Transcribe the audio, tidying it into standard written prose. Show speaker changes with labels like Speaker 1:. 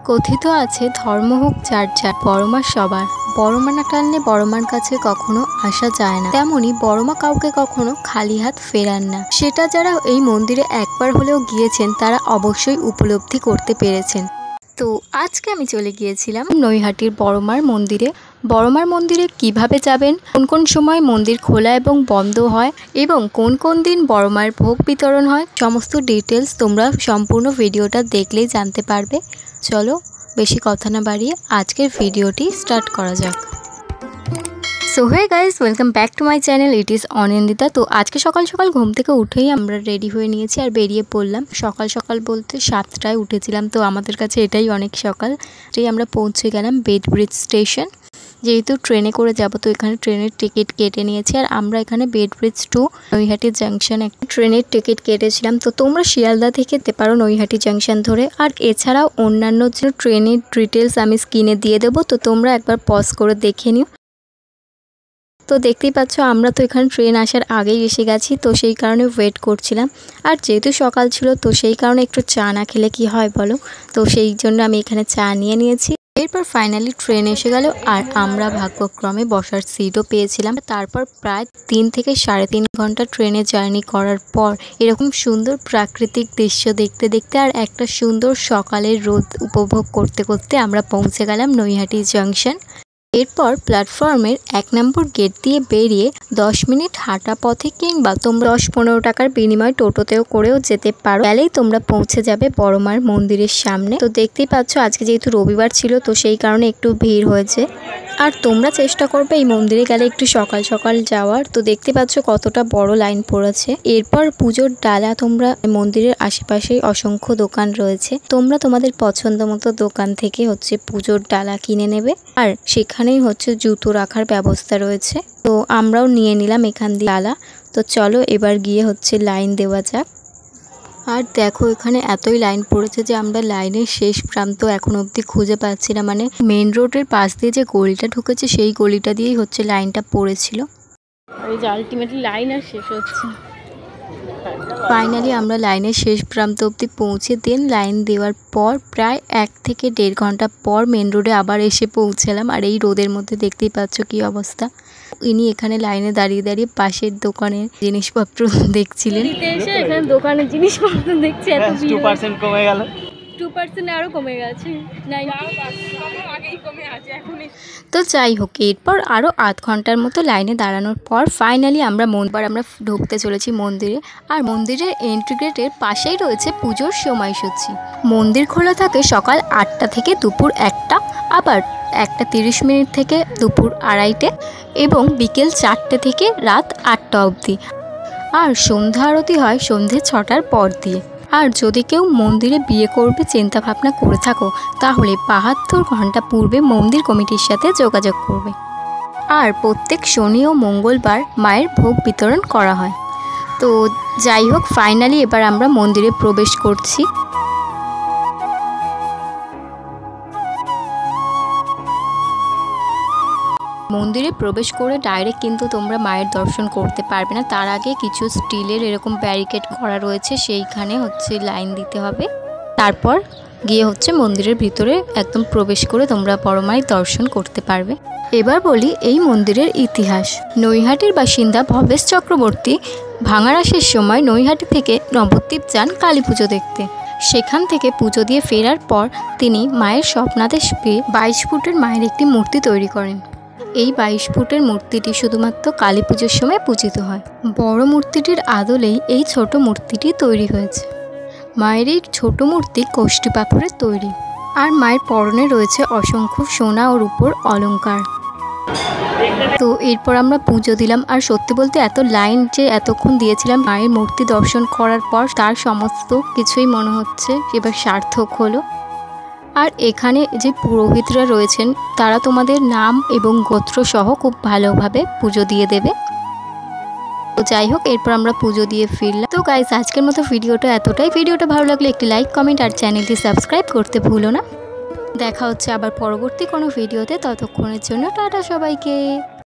Speaker 1: কথিত আছে ধর্ম হোক যার যার, বড়মা সবার। বড়মা না টানলে বড়মার কাছে কখনো আসা যায় না, তেমনি বড়মা কাউকে কখনো খালি হাত ফেরান না। সেটা যারা এই মন্দিরে একবার হলেও গিয়েছেন তারা অবশ্যই উপলব্ধি করতে পেরেছেন। তো আজকে আমি চলে গিয়েছিলাম নৈহাটির বড়মার মন্দিরে। বড়মার মন্দিরে কিভাবে যাবেন, কোন কোন সময় মন্দির খোলা এবং বন্ধ হয় এবং কোন কোন দিন বড়মার ভোগ বিতরণ হয়, সমস্ত ডিটেলস তোমরা সম্পূর্ণ ভিডিওটা দেখলেই জানতে পারবে। চলো বেশি কথা না বাড়িয়ে আজকের ভিডিওটি স্টার্ট করা যাক। So hey guys, welcome back to my channel, it is Anindita. তো আজকে সকাল সকাল ঘুম থেকে উঠেই আমরা রেডি হয়ে নিয়েছি আর বেরিয়ে পড়লাম। সকাল সকাল বলতে 7টায় উঠেছিলাম, তো আমাদের কাছে এটাই অনেক সকাল। আমরা পৌঁছে গেলাম বেড ব্রিজ স্টেশন। যেহেতু ট্রেনে করে যাব, তো এখানে ট্রেনের টিকিট কেটে নিয়েছি আর আমরা এখানে bed bridge two Naihati junction একটা ট্রেনের টিকিট কেটেছিলাম। তো তোমরা শিয়ালদা থেকে যেতে পারো নৈহাটি জাংশন ধরে, আর এছাড়াও অন্যান্য যে ট্রেনের ডিটেলস আমি স্ক্রিনে দিয়ে দেবো, তো তোমরা একবার পজ করে দেখে নিও। তো দেখতেই পাচ্ছ আমরা তো এখানে ট্রেন আসার আগেই এসে গেছি, তো সেই কারণে ওয়েট করছিলাম। আর যেহেতু সকাল ছিল তো সেই কারণে একটু চা না খেলে কি হয় বলো, তো সেই জন্য আমি এখানে চা নিয়ে নিয়েছি। এরপর ফাইনালি ট্রেন এসে গেল আর আমরা ভাগ্যক্রমে বসার সিটও পেয়েছিলাম। তারপর প্রায় 3 থেকে 3.5 ঘন্টা ট্রেনে জার্নি করার পর এরকম সুন্দর প্রাকৃতিক দৃশ্য দেখতে দেখতে আর একটা সুন্দর সকালের রোদ উপভোগ করতে করতে আমরা পৌঁছে গেলাম নৈহাটি জাংশন। এরপর প্ল্যাটফর্মের 1 নম্বর গেট দিয়ে বেরিয়ে 10 মিনিট হাঁটা পথে কিংবা তোমরা 10-15 টাকার বিনিময়ে টোটোতেও করেও যেতে পারো, গেলেই তোমরা পৌঁছে যাবে বড়মার মন্দিরের সামনে। তো দেখতেই পাচ্ছ আজকে যেহেতু রবিবার ছিল তো সেই কারণে একটু ভিড় হয়েছে। আর তোমরা চেষ্টা করবে এই মন্দিরে গেলে একটু সকাল সকাল যাওয়ার। তো দেখতে পাচ্ছ কতটা বড় লাইন পড়েছে। এরপর পুজোর ডালা, তোমরা মন্দিরের আশেপাশেই অসংখ্য দোকান রয়েছে, তোমরা তোমাদের পছন্দ মতো দোকান থেকে পুজোর ডালা কিনে নেবে। আর সেখানেই জুতো রাখার ব্যবস্থা রয়েছে, তো আমরাও নিয়ে নিলাম এখান দিয়ে ডালা। তো চলো এবার গিয়ে লাইন দেওয়া যাক। আর দেখো এখানে এতই লাইন পড়েছে যে আমরা লাইনের শেষ প্রান্ত এখন অবধি খুঁজে পাচ্ছি না। মানে মেন রোডের পাশ দিয়ে যে গলিটা ঢুকেছে সেই গলিটা দিয়েই লাইনটা পড়েছিল। এই যে আলটিমেটলি লাইন আর শেষ হচ্ছে। ফাইনালি আমরা লাইনের শেষ প্রান্ত অবধি পৌঁছে দেন লাইন দেওয়ার পর প্রায় 1 থেকে 1.5 ঘন্টা পর মেন রোডে আবার এসে পৌঁছালাম। আর এই রোদের মধ্যে দেখতেই পাচ্ছ কি অবস্থা। ইনি এখানে লাইনে দাঁড়িয়ে দাঁড়িয়ে পাশের দোকানের জিনিসপত্র দেখছিলেন। এখানে দোকানের জিনিসপত্র দেখছি, এত 2% কমে গেল, 2% আরো কমে গেছে, তো যাই হোক এরপর আরও আধ ঘন্টার মতো লাইনে দাঁড়ানোর পর ফাইনালি আমরা ঢুকতে চলেছি মন্দিরে। আর মন্দিরের এন্ট্রি গেটের পাশেই রয়েছে পুজোর সময়সূচি। মন্দির খোলা থাকে সকাল 8টা থেকে দুপুর 1টা, আবার 1:30 মিনিট থেকে দুপুর 2:30টে এবং বিকেল 4টে থেকে রাত 8টা অবধি। আর সন্ধ্যা আরতি হয় সন্ধ্যে 6টার পর দিয়ে। আর যদি কেউ মন্দিরে বিয়ে করবে চিন্তা ভাবনা করে থাকো তাহলে 72 ঘন্টা পূর্বে মন্দির কমিটির সাথে যোগাযোগ করবে। আর প্রত্যেক শনি ও মঙ্গলবার মায়ের ভোগ বিতরণ করা হয়। তো যাই হোক ফাইনালি এবার আমরা মন্দিরে প্রবেশ করছি। মন্দিরে প্রবেশ করে ডাইরেক্ট কিন্তু তোমরা মায়ের দর্শন করতে পারবে না, তার আগে কিছু স্টিলের এরকম ব্যারিকেড করা রয়েছে, সেইখানে লাইন দিতে হবে। তারপর গিয়ে মন্দিরের ভিতরে একদম প্রবেশ করে তোমরা বড় মায়ের দর্শন করতে পারবে। এবার বলি এই মন্দিরের ইতিহাস। নৈহাটির বাসিন্দা ভবেশ চক্রবর্তী ভাঙাড়াসের সময় নৈহাটি থেকে নবদ্বীপ যান কালী পুজো দেখতে। সেখান থেকে পুজো দিয়ে ফেরার পর তিনি মায়ের স্বপ্নাদেশ পেয়ে 22 ফুটের মায়ের একটি মূর্তি তৈরি করেন। এই 22 ফুটের মূর্তিটি শুধুমাত্র কালী পুজোর সময় পূজিত হয়। বড় মূর্তিটির আদলেই এই ছোট মূর্তিটি তৈরি হয়েছে। মায়ের এই ছোট মূর্তি কোষ্ঠী পাথরের তৈরি। আর মায়ের পরনে রয়েছে অসংখ্য সোনা ও রূপোর অলংকার। তো এরপর আমরা পুজো দিলাম। আর সত্যি বলতে এত লাইন যে এতক্ষণ দিয়েছিলাম মায়ের মূর্তি দর্শন করার পর তার সমস্ত কিছুই মনে হচ্ছে এবার সার্থক হলো। আর এখানে যে পুরোহিতরা রয়েছেন তারা তোমাদের নাম এবং গোত্র সহ খুব ভালোভাবে পুজো দিয়ে দেবে। তো যাই হোক এরপর আমরা পুজো দিয়ে ফিরলাম। তো গাইস আজকের মতো ভিডিওটা এতটাই। ভিডিওটা ভালো লাগলে একটি লাইক, কমেন্ট আর চ্যানেলটি সাবস্ক্রাইব করতে ভুলো না। দেখা হচ্ছে আবার পরবর্তী কোনো ভিডিওতে, ততক্ষণের জন্য টাটা সবাইকে।